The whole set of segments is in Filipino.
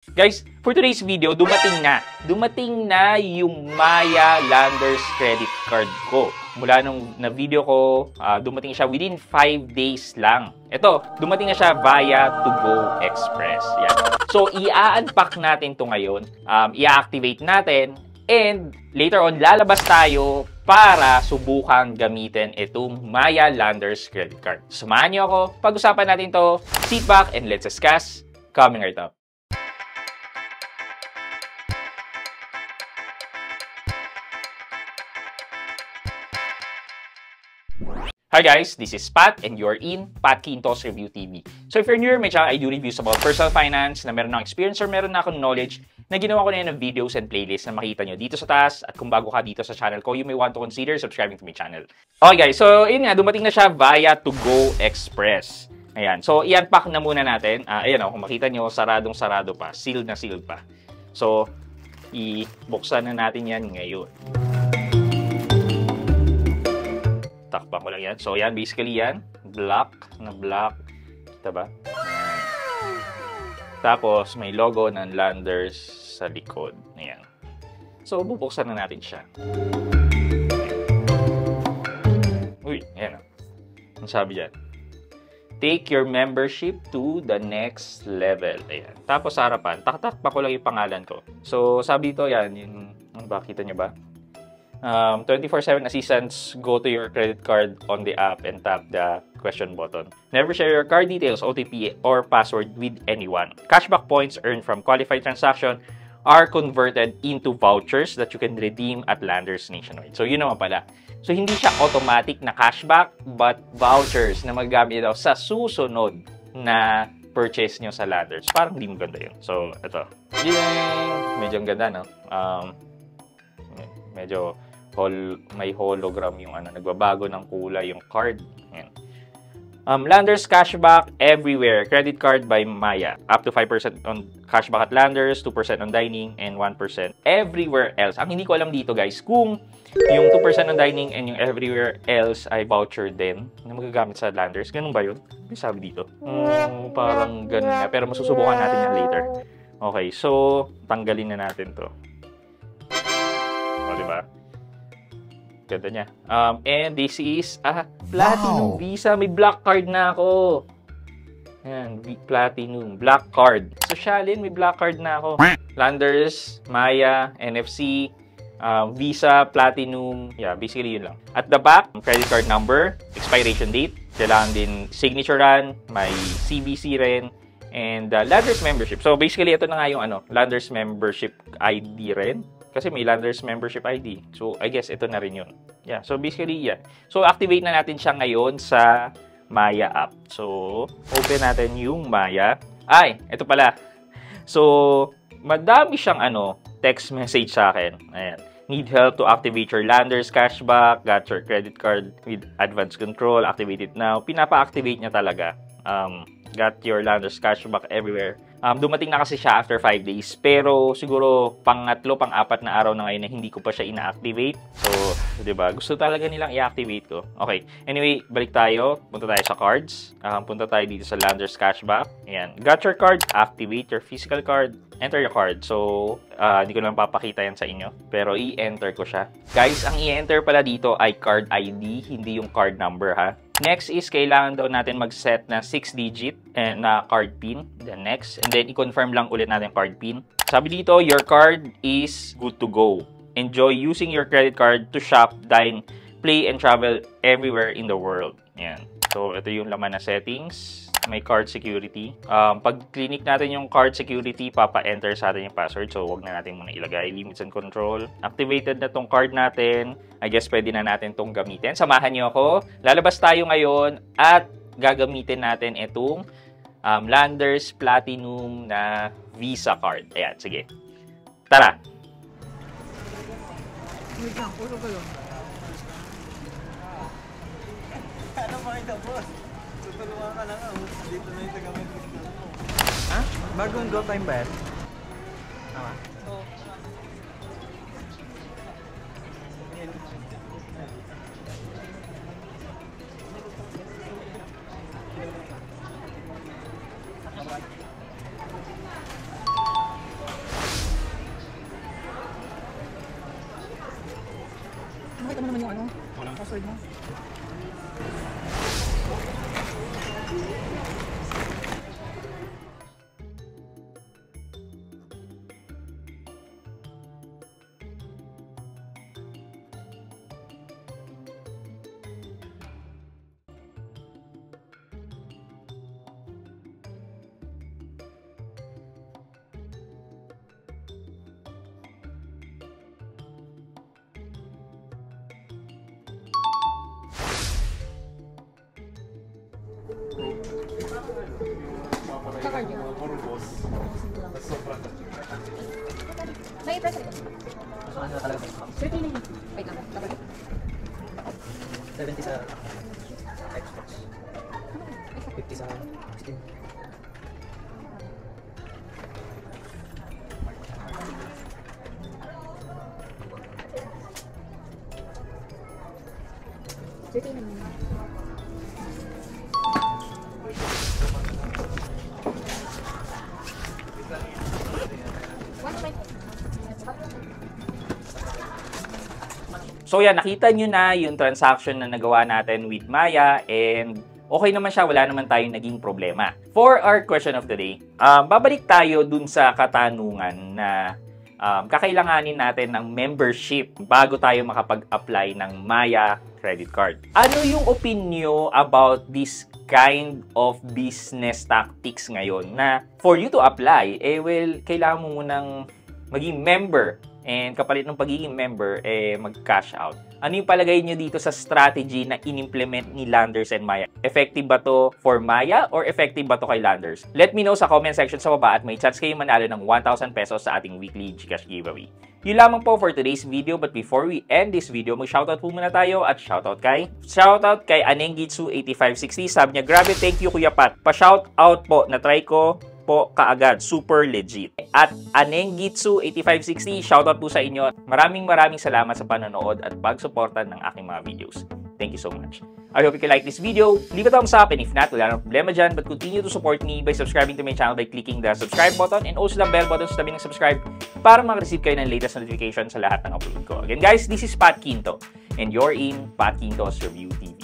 Guys, for today's video, dumating na yung Maya Landers credit card ko. Mula nung na-video ko, dumating siya within 5 days lang. Ito, dumating na siya via To Go Express. Yan. So, i-unpack natin to ngayon. I-activate natin. And later on, lalabas tayo para subukang gamitin itong Maya Landers credit card. Samahan niyo ako. Pag-usapan natin to. Sit back and let's discuss. Coming right up. Hi guys, this is Pat and you're in Pat Quintos Review TV. So if you're new, may channel I do reviews about personal finance na meron ng experience or meron na akong knowledge na ginawa ko na yun ng videos and playlists na makita nyo dito sa taas. At kung bago ka dito sa channel ko, you may want to consider subscribing to my channel. Okay guys, so yun nga, dumating na siya via To Go Express. Ayan, so i-unpack na muna natin. Ayan o, kung makita nyo, saradong-sarado pa, sealed na sealed pa. So, i-buksan na natin yan ngayon. Takpan ko lang yan. So, yan. Basically, yan. Black na black. Kita ba? Ayan. Tapos, may logo ng Landers sa likod. Ayan. So, bubuksan na natin siya. Ayan. Uy, ayan. Ang sabi dyan. Take your membership to the next level. Ayan. Tapos, sa harapan, takpa ko lang yung pangalan ko. So, sabi dito, yan. Yung, ano ba? Kita nyo ba? 24/7 assistance, go to your credit card on the app and tap the question button. Never share your card details, OTP, or password with anyone. Cashback points earned from qualified transaction are converted into vouchers that you can redeem at Landers nationwide. So, yun naman pala. So, hindi siya automatic na cashback, but vouchers na magagamit daw sa susunod na purchase nyo sa Landers. Parang hindi maganda yun. So, ito. Medyo ang ganda, no? Medyo may hologram yung nagbabago ng kulay yung card. Ayan. Landers cashback everywhere. Credit card by Maya. Up to 5% on cashback at Landers, 2% on dining, and 1% everywhere else. Ang hindi ko alam dito guys, kung yung 2% on dining and yung everywhere else ay voucher din na magagamit sa Landers. Ganun ba yun? May sabi dito. Parang ganun na. Pero masusubukan natin yan later. Okay, so tanggalin na natin to. O, diba? Ganda niya. And this is Platinum Visa. May black card na ako. Ayan, Platinum. Black card. Socialin, may black card na ako. Landers, Maya, NFC, Visa, Platinum. Yeah, basically yun lang. At the back, credit card number, expiration date. Kailangan din signature run, may CVC rin, and Landers membership. So basically, ito na nga yung Landers membership ID rin. Kasi may Landers membership ID. So, I guess ito na rin yun. Yeah. So, basically, yeah. So, activate na natin siya ngayon sa Maya app. So, open natin yung Maya. Ay, ito pala. So, madami siyang text message sa akin. Ayan. Need help to activate your Landers cashback. Got your credit card with advanced control. Activate it now. Pinapa-activate niya talaga. Got your Landers cashback everywhere. Dumating na kasi siya after 5 days. Pero siguro pang-3, pang-4 na araw na ngayon na hindi ko pa siya ina-activate. So, diba? Gusto talaga nilang i-activate ko. Okay. Anyway, balik tayo. Punta tayo sa cards. Punta tayo dito sa Landers cashback. Ayan. Got your card. Activate your physical card. Enter your card. So, hindi ko lang papakita yan sa inyo. Pero i-enter ko siya. Guys, ang i-enter pala dito ay card ID. Hindi yung card number, ha? Next is, kailangan daw natin mag-set na 6-digit na card PIN. Then next. And then, i-confirm lang ulit natin card PIN. Sabi dito, your card is good to go. Enjoy using your credit card to shop, dine, play, and travel everywhere in the world. Yan. So, ito yung laman na settings. May card security. Pag clinic natin yung card security, papa-enter sa atin yung password. So, wag na natin muna ilagay. Limits and control. Activated na tong card natin. I guess pwede na natin tong gamitin. Samahan niyo ako. Lalabas tayo ngayon at gagamitin natin itong Landers Platinum na Visa card. Ayan, sige. Tara! Ano makita boss? Tutulungan ka lang dito na yung tagamit ko. Ha? Bagong go time ba yan? Tama? Oo. password mo. May press ito. Saan na talaga? 39. Wait lang. Tapos. 70 sa Xbox. 50 sa Steam. So yan, nakita nyo na yung transaction na nagawa natin with Maya and okay naman siya, wala naman tayong naging problema. For our question of the day, babalik tayo dun sa katanungan na kakailanganin natin ng membership bago tayo makapag-apply ng Maya credit card. Ano yung opinion about this kind of business tactics ngayon na for you to apply, kailangan mo munang maging member. And kapalit ng pagiging member, mag-cash out. Ano yung palagay nyo dito sa strategy na in-implement ni Landers and Maya? Effective ba to for Maya or effective ba to kay Landers? Let me know sa comment section sa baba at may chance kayo manalo ng 1,000 pesos sa ating weekly GCash giveaway. Yun lamang po for today's video, but before we end this video, mag-shoutout po muna tayo at shoutout kay Anenggitsu8560. Sabi niya, grabe, thank you Kuya Pat. Pa-shoutout po, na-try ko po kaagad, super legit. At Anenggitsu8560, shoutout po sa inyo. Maraming salamat sa panonood at pagsuporta ng aking mga videos. Thank you so much. I hope you can like this video. Leave a thumbs up and if not, wala nang problema dyan. But continue to support me by subscribing to my channel by clicking the subscribe button and also the bell button sa tabi ng subscribe para makareceive kayo ng latest notification sa lahat ng upload ko. Again guys, this is Pat Quinto and you're in Pat Quinto's Review TV.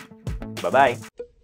Bye-bye!